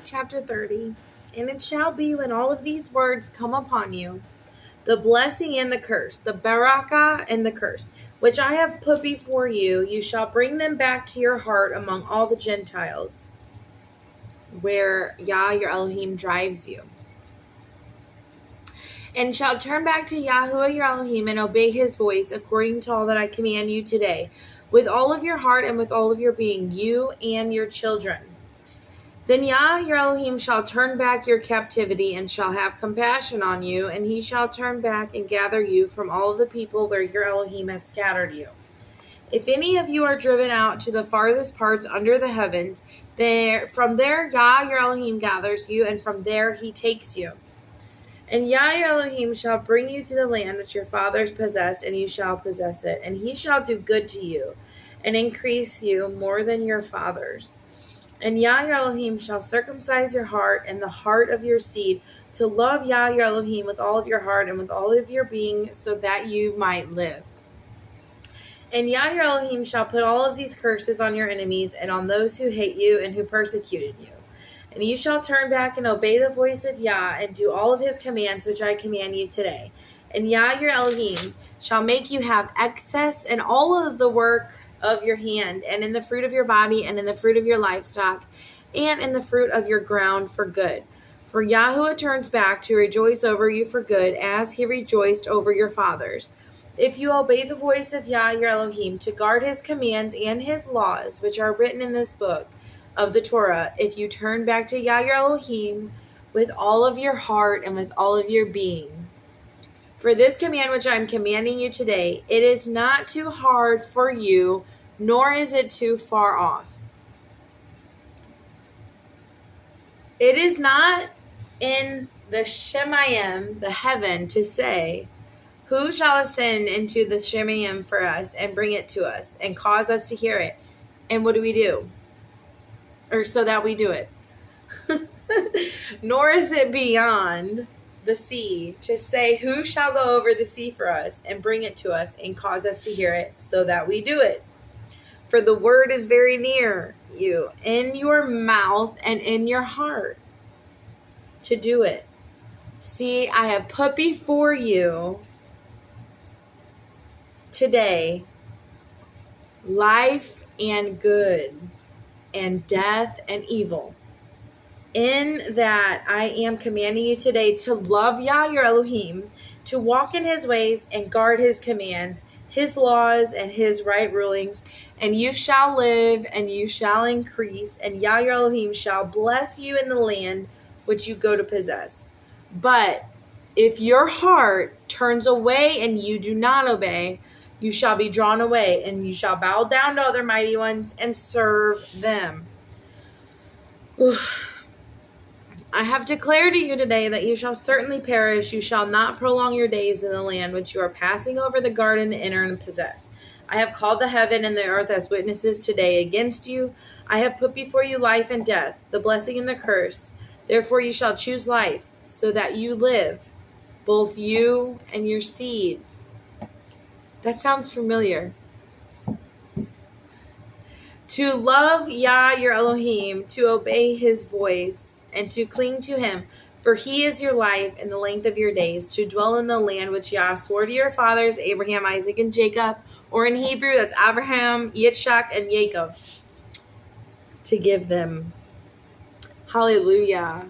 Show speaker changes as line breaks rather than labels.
chapter 30. And it shall be when all of these words come upon you, the blessing and the curse, the barakah and the curse, which I have put before you, you shall bring them back to your heart among all the Gentiles, where Yah, your Elohim, drives you. And shall turn back to Yahuwah your Elohim and obey his voice according to all that I command you today, with all of your heart and with all of your being, you and your children. Then Yah your Elohim shall turn back your captivity and shall have compassion on you, and he shall turn back and gather you from all the people where your Elohim has scattered you. If any of you are driven out to the farthest parts under the heavens, from there Yah your Elohim gathers you, and from there he takes you. And Yah your Elohim shall bring you to the land which your fathers possessed, and you shall possess it. And he shall do good to you, and increase you more than your fathers. And Yah your Elohim shall circumcise your heart and the heart of your seed, to love Yah your Elohim with all of your heart and with all of your being, so that you might live. And Yah your Elohim shall put all of these curses on your enemies and on those who hate you and who persecuted you. And you shall turn back and obey the voice of Yah and do all of his commands which I command you today. And Yah your Elohim shall make you have excess in all of the work of your hand, and in the fruit of your body, and in the fruit of your livestock, and in the fruit of your ground for good. For Yahuwah turns back to rejoice over you for good, as he rejoiced over your fathers. If you obey the voice of Yah your Elohim, to guard his commands and his laws, which are written in this book of the Torah, if you turn back to Yah your Elohim with all of your heart and with all of your being. For this command which I am commanding you today, it is not too hard for you, nor is it too far off. It is not in the Shemayim, the heaven, to say, who shall ascend into the Shemayim for us and bring it to us and cause us to hear it? And what do we do? Or so that we do it. Nor is it beyond the sea to say, who shall go over the sea for us and bring it to us and cause us to hear it, so that we do it. For the word is very near you, in your mouth and in your heart, to do it. See, I have put before you today life and good, and death and evil. In that I am commanding you today to love Yah your Elohim, to walk in his ways and guard his commands, his laws and his right rulings, and you shall live and you shall increase, and Yah your Elohim shall bless you in the land which you go to possess. But if your heart turns away and you do not obey, you shall be drawn away, and you shall bow down to other mighty ones and serve them. I have declared to you today that you shall certainly perish. You shall not prolong your days in the land which you are passing over the garden to enter and possess. I have called the heaven and the earth as witnesses today against you. I have put before you life and death, the blessing and the curse. Therefore you shall choose life, so that you live, both you and your seed. That sounds familiar. To love Yah your Elohim, to obey his voice, and to cling to him, for he is your life and the length of your days, to dwell in the land which Yah swore to your fathers, Abraham, Isaac, and Jacob, or in Hebrew, that's Abraham, Yitzchak, and Jacob, to give them. Hallelujah.